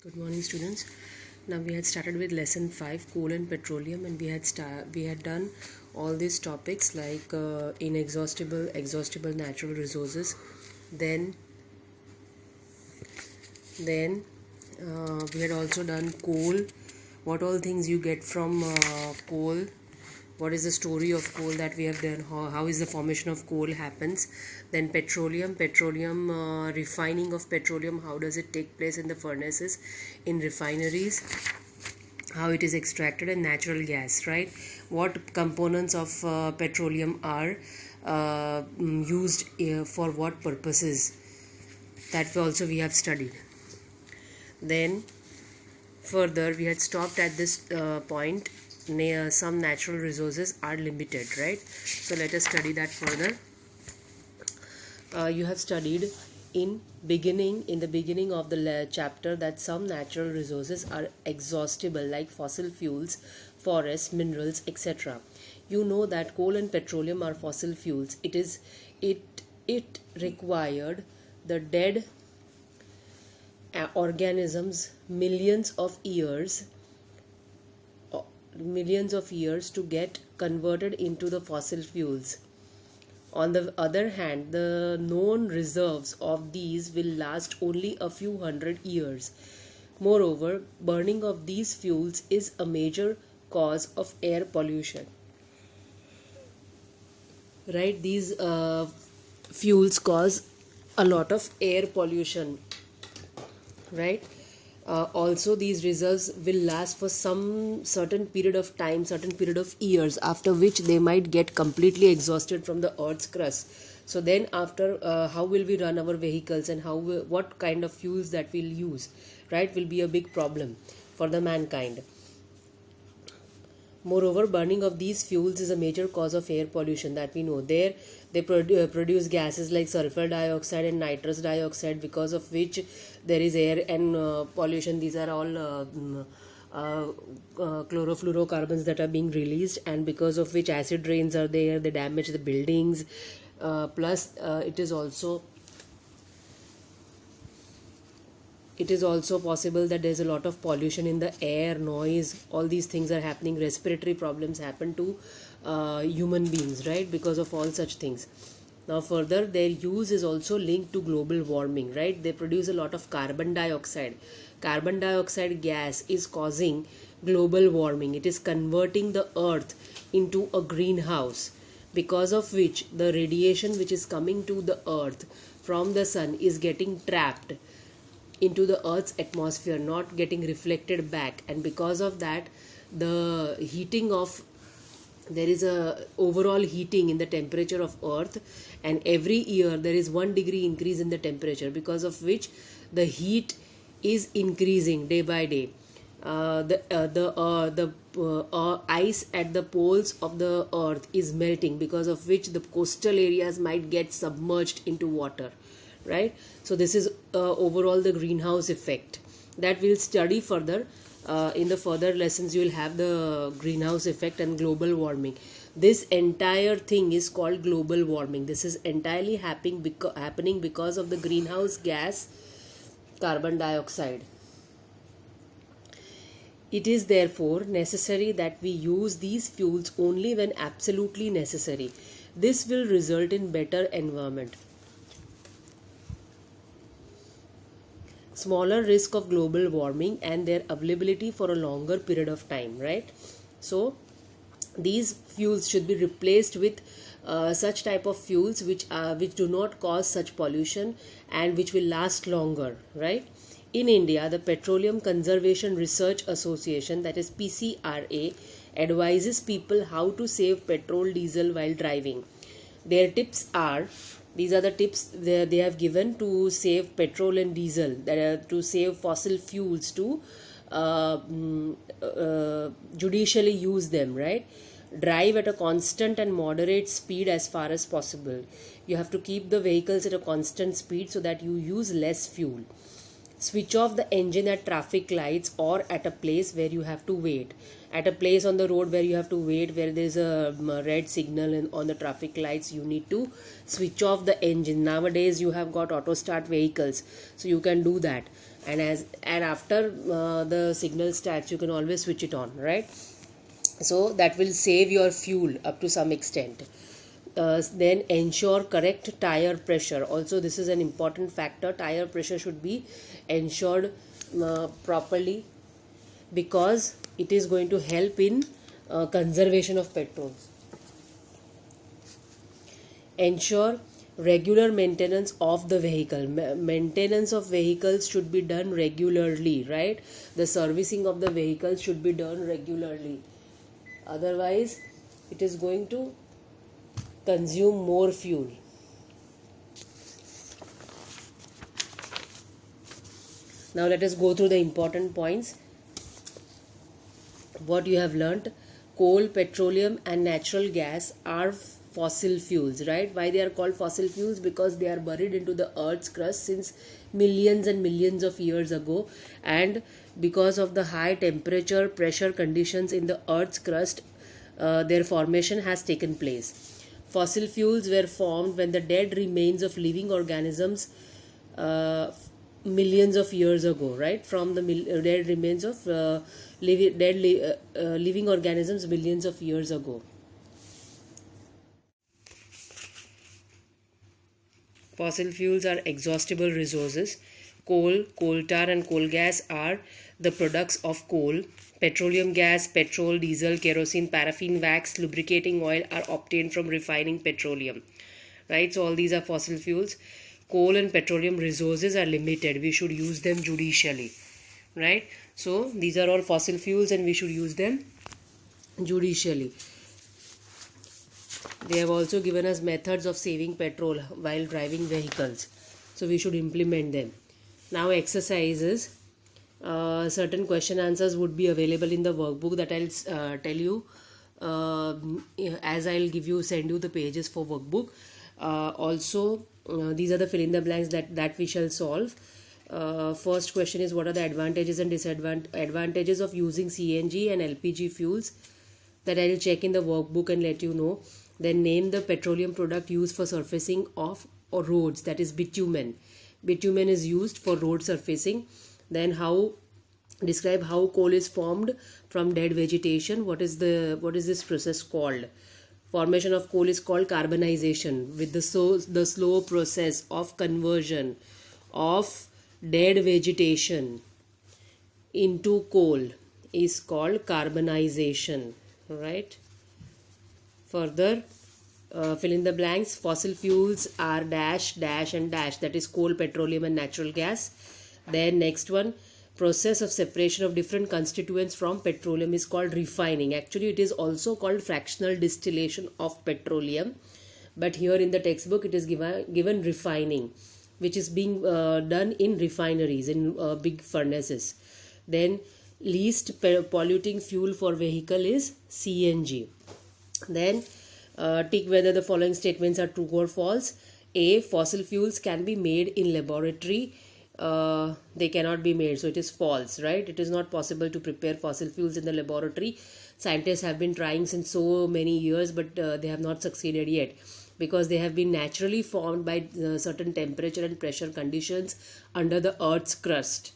Good morning, students. Now we had started with lesson 5, coal and petroleum, and we had done all these topics like inexhaustible, exhaustible natural resources. Then we had also done coal. What all things you get from coal? What is the story of coal that we have done? How is the formation of coal happens? Then petroleum, refining of petroleum. How does it take place in the furnaces, in refineries? How it is extracted, and natural gas, right? What components of petroleum are used for what purposes? That also we have studied. Then further we had stopped at this point. Some natural resources are limited, right? So let us study that further. You have studied in the beginning of the chapter that some natural resources are exhaustible, like fossil fuels, forests, minerals, etc. You know that coal and petroleum are fossil fuels. It required the dead organisms millions of years to get converted into the fossil fuels. On the other hand, the known reserves of these will last only a few hundred years. Moreover, burning of these fuels is a major cause of air pollution. Right? These fuels cause a lot of air pollution. Right? Also, these reserves will last for some certain period of time, certain period of years, after which they might get completely exhausted from the earth's crust. So then after, how will we run our vehicles, and what kind of fuels that we'll use, right, will be a big problem for the mankind. Moreover, burning of these fuels is a major cause of air pollution, that we know. They produce gases like sulfur dioxide and nitrous dioxide, because of which there is air and pollution. These are all chlorofluorocarbons that are being released, and because of which acid rains are there. They damage the buildings. Plus, it is also possible that there's a lot of pollution in the air, noise, all these things are happening. Respiratory problems happen to human beings, right, because of all such things. Now further, their use is also linked to global warming, right? They produce a lot of carbon dioxide. Carbon dioxide gas is causing global warming. It is converting the earth into a greenhouse, because of which the radiation which is coming to the earth from the sun is getting trapped into the earth's atmosphere, not getting reflected back, and because of that there is a overall heating in the temperature of earth, and every year there is 1 degree increase in the temperature, because of which the heat is increasing day by day. The ice at the poles of the earth is melting, because of which the coastal areas might get submerged into water, right? So this is overall the greenhouse effect that we'll study further. In the further lessons, you will have the greenhouse effect and global warming. This entire thing is called global warming. This is entirely happening because of the greenhouse gas, carbon dioxide. It is therefore necessary that we use these fuels only when absolutely necessary. This will result in better environment, smaller risk of global warming, and their availability for a longer period of time, right? So these fuels should be replaced with such type of fuels which do not cause such pollution and which will last longer, right? In India, the Petroleum Conservation Research Association, that is PCRA, advises people how to save petrol, diesel while driving. Their tips are, these are the tips they have given to save petrol and diesel, that are to save fossil fuels, to judicially use them, right? Drive at a constant and moderate speed as far as possible. You have to keep the vehicles at a constant speed so that you use less fuel. Switch off the engine at traffic lights or at a place where you have to wait. At a place on the road where you have to wait, where there's a red signal and on the traffic lights, you need to switch off the engine. Nowadays you have got auto start vehicles, so you can do that. And after the signal starts, you can always switch it on, right? So that will save your fuel up to some extent. Then ensure correct tire pressure. Also, this is an important factor. Tire pressure should be ensured properly, because it is going to help in conservation of petrol. Ensure regular maintenance of the vehicle. Maintenance of vehicles should be done regularly, right? The servicing of the vehicles should be done regularly. Otherwise, it is going to consume more fuel. Now let us go through the important points. What you have learnt: coal, petroleum and natural gas are fossil fuels, right? Why they are called fossil fuels? Because they are buried into the earth's crust since millions and millions of years ago, and because of the high temperature pressure conditions in the earth's crust, their formation has taken place. Fossil fuels were formed when the dead remains of living organisms millions of years ago, right? From the dead remains of living organisms millions of years ago. Fossil fuels are exhaustible resources. Coal, coal tar and coal gas are the products of coal. Petroleum gas, petrol, diesel, kerosene, paraffin, wax, lubricating oil are obtained from refining petroleum. Right? So all these are fossil fuels. Coal and petroleum resources are limited. We should use them judicially. Right? So these are all fossil fuels and we should use them judicially. They have also given us methods of saving petrol while driving vehicles. So we should implement them. Now exercises. Certain question answers would be available in the workbook that I'll tell you as I'll send you the pages for workbook. Also, these are the fill in the blanks that we shall solve. First question is, what are the advantages and disadvantages of using CNG and LPG fuels? That I will check in the workbook and let you know. Then name the petroleum product used for surfacing of roads, that is bitumen. Bitumen is used for road surfacing. Then describe how coal is formed from dead vegetation. What is this process called? Formation of coal is called carbonization, with the slow process of conversion of dead vegetation into coal is called carbonization, right? Further, fill in the blanks. Fossil fuels are dash, dash and dash, that is coal, petroleum and natural gas. Then next one, process of separation of different constituents from petroleum is called refining. Actually, it is also called fractional distillation of petroleum, but here in the textbook it is given refining, which is being done in refineries, in big furnaces. Then least polluting fuel for vehicle is CNG. Then tick whether the following statements are true or false. A, fossil fuels can be made in laboratory. They cannot be made, so it is false, right? It is not possible to prepare fossil fuels in the laboratory. Scientists have been trying since so many years, but they have not succeeded yet, because they have been naturally formed by certain temperature and pressure conditions under the earth's crust.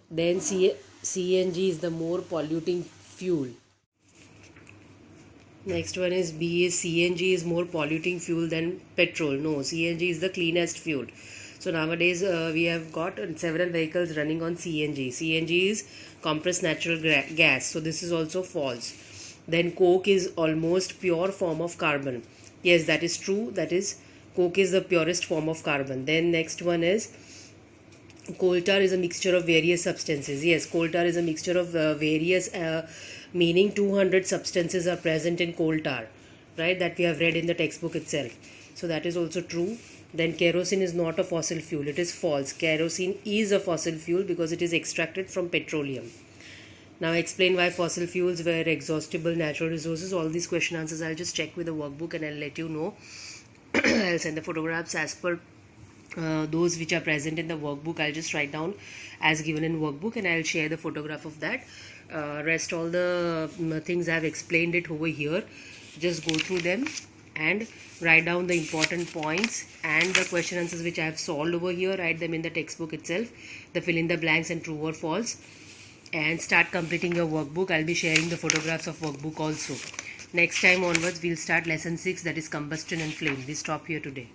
Then CNG is the more polluting fuel. Next one is B, is CNG is more polluting fuel than petrol. No, CNG is the cleanest fuel. So nowadays we have got several vehicles running on CNG. CNG is compressed natural gas. So this is also false. Then coke is almost pure form of carbon. Yes, that is true. That is, coke is the purest form of carbon. Then next one is, coal tar is a mixture of various substances. Yes, coal tar is a mixture of various, meaning 200 substances are present in coal tar, right? That we have read in the textbook itself. So that is also true. Then kerosene is not a fossil fuel. It is false. Kerosene is a fossil fuel because it is extracted from petroleum. Now explain why fossil fuels were exhaustible natural resources. All these question answers I'll just check with the workbook and I'll let you know. I'll send the photographs as per those which are present in the workbook I'll just write down as given in workbook, and I'll share the photograph of that. Rest all the things I've explained it over here. Just go through them and write down the important points, and the question answers which I have solved over here, write them in the textbook itself, the fill in the blanks and true or false, and start completing your workbook. I'll be sharing the photographs of workbook also. Next time onwards we'll start lesson 6, that is combustion and flame. We stop here today.